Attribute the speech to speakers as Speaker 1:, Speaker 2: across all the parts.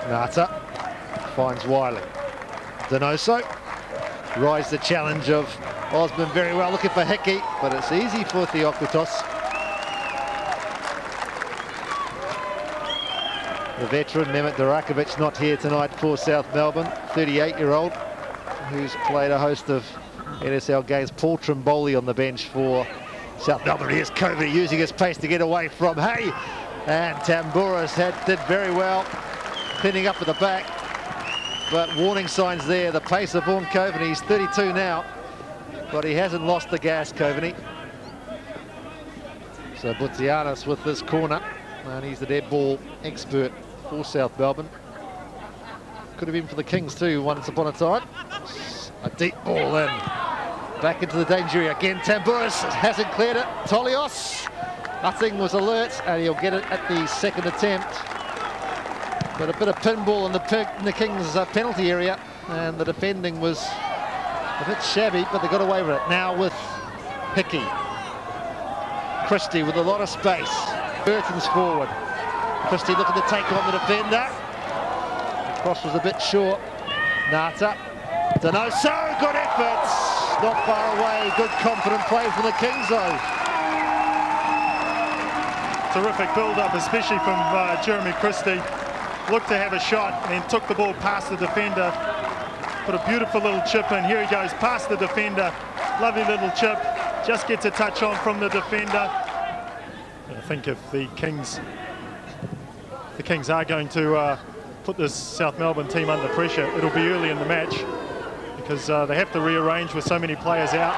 Speaker 1: Nata finds Wiley. Donoso rides the challenge of Osman very well, looking for Hickey, but it's easy for Theokotos. The veteran Mehmet Durakovic not here tonight for South Melbourne, 38-year-old, who's played a host of NSL games. Paul Trimboli on the bench for South Melbourne. Here's Coveney using his pace to get away from Hay, and Tambouras did very well, pinning up at the back, but warning signs there. The pace of Vaughan Coveney, he's 32 now, but he hasn't lost the gas, Coveney. So Butsianis with this corner, and he's the dead ball expert for South Melbourne. Could have been for the Kings too once upon a time. A deep ball in, back into the danger area again. Tambouras hasn't cleared it. Tolios, nothing was alert, and he'll get it at the second attempt. But a bit of pinball in the Kings penalty area, and the defending was a bit shabby, but they got away with it. Now with Hickey. Christie with a lot of space. Burton's forward. Christie looking to take on the defender. The cross was a bit short. Nata. Donoso, good efforts. Not far away. Good confident play from the Kings though.
Speaker 2: Terrific build-up, especially from Jeremy Christie. Looked to have a shot and then took the ball past the defender. Put a beautiful little chip in. Here he goes past the defender. Lovely little chip. Just gets a touch on from the defender. I think if the Kings are going to put this South Melbourne team under pressure, it'll be early in the match, because they have to rearrange with so many players out.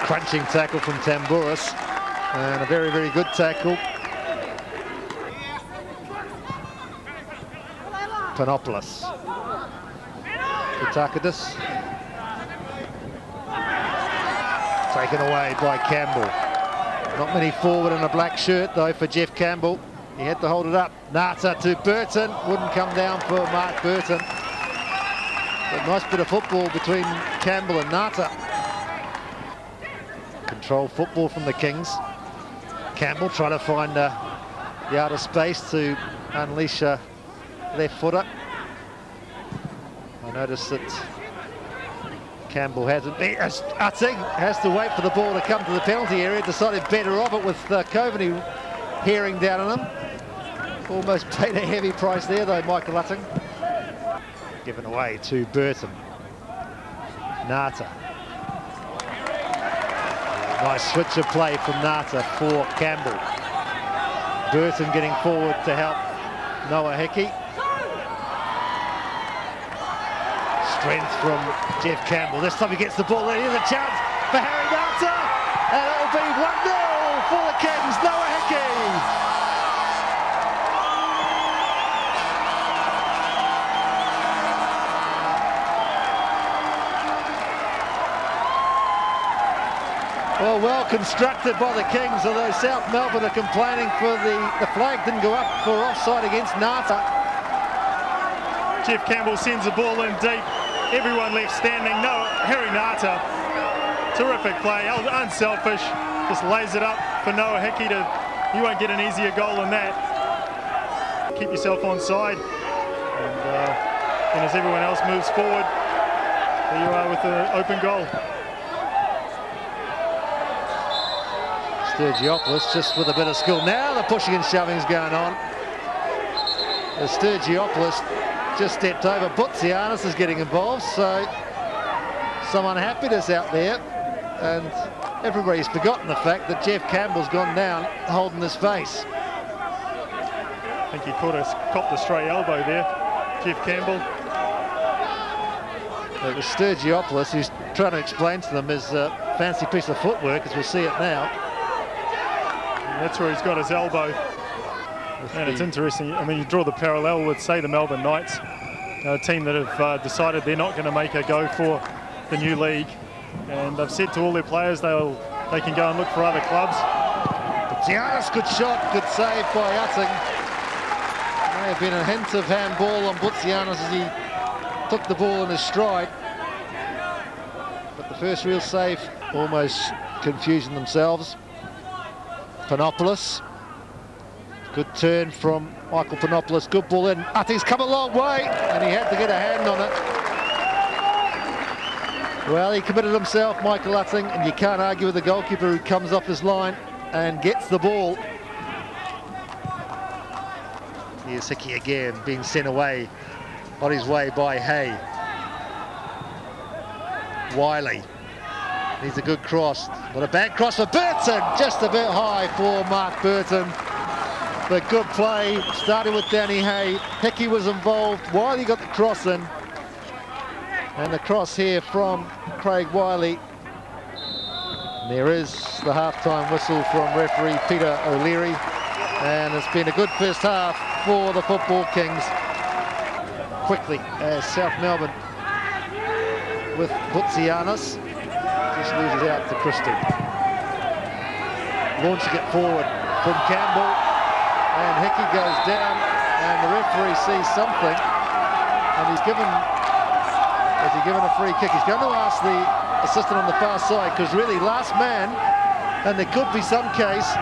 Speaker 1: Crunching tackle from Tambouras, and a very, very good tackle. Panopoulos. Kutakidis. Taken away by Campbell. Not many forward in a black shirt though for Jeff Campbell. He had to hold it up. Nata to Burton. Wouldn't come down for Mark Burton. But nice bit of football between Campbell and Nata. Control football from the Kings. Campbell trying to find the outer space to unleash a left footer. I noticed that Campbell hasn't been. Utting has to wait for the ball to come to the penalty area. Decided better off it with Coveney hearing down on him. Almost paid a heavy price there though, Michael Utting. Given away to Burton. Nata. Nice switch of play from Nata for Campbell. Burton getting forward to help Noah Hickey. Strength from Jeff Campbell. This time he gets the ball. Here's a chance for Harry Nata, and it'll be 1-0 for the Kings. Noah Hickey. Well constructed by the Kings, although South Melbourne are complaining for the flag didn't go up for offside against Nata.
Speaker 2: Jeff Campbell sends the ball in deep. Everyone left standing. No, Harry Nata. Terrific play, unselfish. Just lays it up for Noah Hickey. You won't get an easier goal than that. Keep yourself on side. And as everyone else moves forward, there you are with the open goal.
Speaker 1: Sturgiopoulos just with a bit of skill. Now the pushing and shoving is going on. As Sturgiopoulos just stepped over. Butsianis is getting involved, so some unhappiness out there, and everybody's forgotten the fact that Jeff Campbell's gone down holding his face.
Speaker 2: I think he copped a stray elbow there, Jeff Campbell.
Speaker 1: It was Sturgiopoulos who's trying to explain to them his fancy piece of footwork, as we'll see it now.
Speaker 2: And that's where he's got his elbow. And it's interesting, I mean, you draw the parallel with, say, the Melbourne Knights, a team that have decided they're not going to make a go for the new league. And they've said to all their players they can go and look for other clubs.
Speaker 1: Butsianis, good shot, good save by Utting. May have been a hint of handball on Butsianis as he took the ball in his stride. But the first real save, almost confusing themselves. Panopoulos. Good turn from Michael Panopoulos, good ball in. Utting's come a long way, and he had to get a hand on it. Well, he committed himself, Michael Utting, and you can't argue with the goalkeeper who comes off his line and gets the ball. Here's Hickey again, being sent away, on his way by Hay. Wiley needs a good cross, but a bad cross for Burton, just a bit high for Mark Burton. But good play, starting with Danny Hay. Hickey was involved, Wiley got the cross in. And the cross here from Craig Wiley. And there is the half-time whistle from referee Peter O'Leary. And it's been a good first half for the Football Kings. Quickly, as South Melbourne with Butsianis just loses out to Christie. Launching it forward from Campbell. And Hickey goes down, and the referee sees something, and he's given a free kick. He's going to ask the assistant on the far side, because really last man, and there could be some case.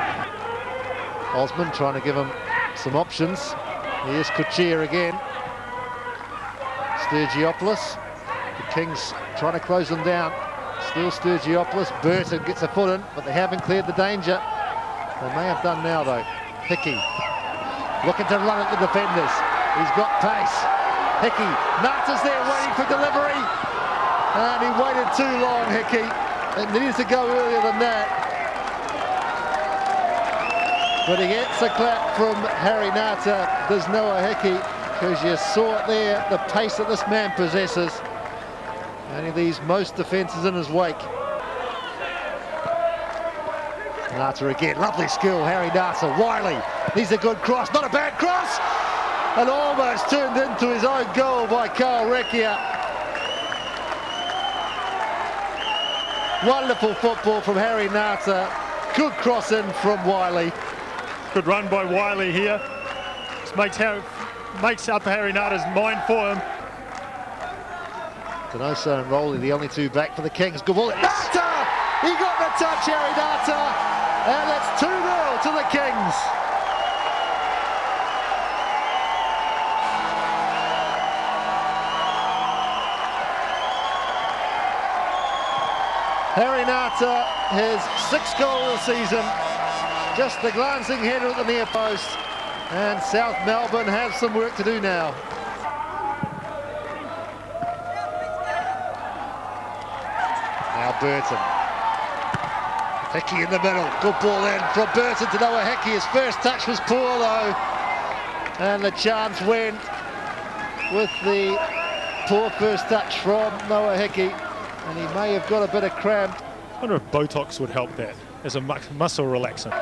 Speaker 1: Osman trying to give him some options. Here's Kuchia again. Sturgiopoulos. The Kings trying to close them down. Still Sturgiopoulos. Burton gets a foot in, but they haven't cleared the danger. They may have done now though. Hickey looking to run at the defenders. He's got pace. Hickey, Nata's there waiting for delivery. And he waited too long, Hickey. It needs to go earlier than that. But he gets a clap from Harry Nata. There's Noah Hickey, because you saw it there, the pace that this man possesses. And he leaves most defences in his wake. Nata again, lovely skill, Harry Nata. Wiley needs a good cross, not a bad cross, and almost turned into his own goal by Carl Recchia. Wonderful football from Harry Nata, good cross in from Wiley.
Speaker 2: Good run by Wiley here. Just makes up Harry Nata's mind for him.
Speaker 1: Donoso and Rowley, the only two back for the Kings. Good ball. Nata! He got the touch, Harry Nata! And it's 2-0 to the Kings. Harry Nata, his 6th goal of the season. Just the glancing header at the near post. And South Melbourne have some work to do now. Now Burton. Hickey in the middle, good ball in from Burton to Noah Hickey. His first touch was poor though, and the chance went with the poor first touch from Noah Hickey, and he may have got a bit of cramp.
Speaker 2: I wonder if Botox would help that as a muscle relaxant.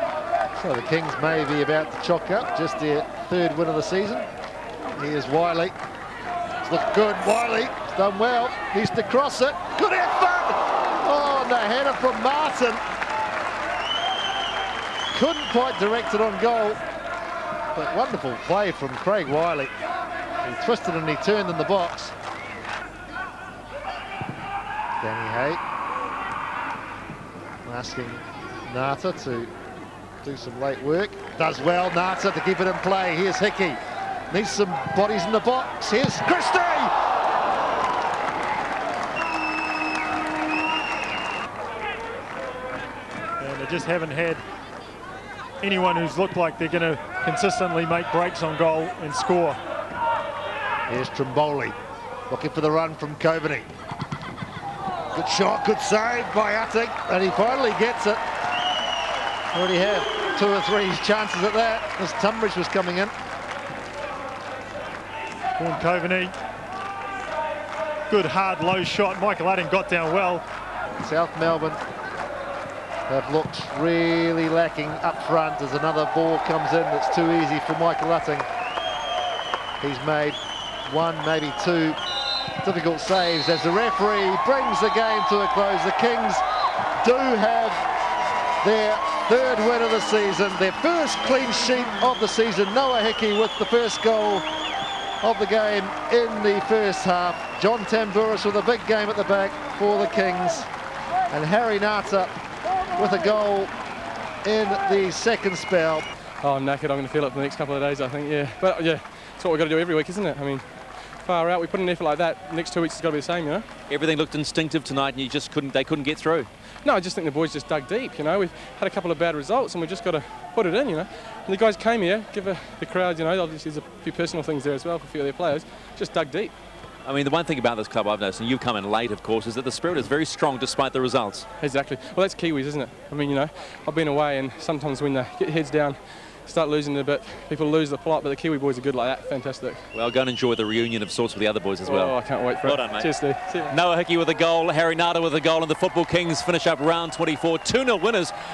Speaker 1: So the Kings may be about to chalk up, just their 3rd win of the season. Here's Wiley, it's looked good, Wiley's done well, needs to cross it, good effort! Oh, and the header from Martin. Couldn't quite direct it on goal, but wonderful play from Craig Wiley. He twisted and he turned in the box. Danny Hay asking Nata to do some late work. Does well, Nata, to keep it in play. Here's Hickey. Needs some bodies in the box. Here's Christie!
Speaker 2: And they just haven't had anyone who's looked like they're going to consistently make breaks on goal and score.
Speaker 1: Here's Trimboli, looking for the run from Coveney. Good shot, good save by Utting, and he finally gets it. Already had 2 or 3 chances at that as Tunbridge was coming in.
Speaker 2: Paul Coveney, good hard low shot. Michael Utting got down well.
Speaker 1: South Melbourne have looked really lacking up front as another ball comes in that's too easy for Michael Utting. He's made 1, maybe 2 difficult saves as the referee brings the game to a close. The Kings do have their 3rd win of the season, their first clean sheet of the season. Noah Hickey with the first goal of the game in the first half. John Tambouris with a big game at the back for the Kings, and Harry Nata with a goal in the second spell.
Speaker 3: Oh, I'm knackered. I'm going to feel it for the next couple of days, I think, yeah. But, yeah, it's what we've got to do every week, isn't it? I mean, far out. We put in an effort like that. Next 2 weeks has got to be the same, you know?
Speaker 4: Everything looked instinctive tonight and they couldn't get through.
Speaker 3: No, I just think the boys just dug deep, you know. We've had a couple of bad results and we've just got to put it in, you know. And the guys came here, give the crowd, you know, obviously there's a few personal things there as well for a few of their players, just dug deep.
Speaker 4: I mean, the one thing about this club I've noticed, and you've come in late, of course, is that the spirit is very strong despite the results.
Speaker 3: Exactly. Well, that's Kiwis, isn't it? I mean, you know, I've been away and sometimes when they get heads down, start losing a bit, people lose the plot, but the Kiwi boys are good like that. Fantastic.
Speaker 4: Well, go and enjoy the reunion of sorts with the other boys as well.
Speaker 3: Oh, I can't wait for it.
Speaker 4: Well done, mate.
Speaker 3: Cheers, Steve. See you.
Speaker 4: Noah Hickey with a goal, Harry Nada with a goal, and the Football Kings finish up round 24. 2-0 winners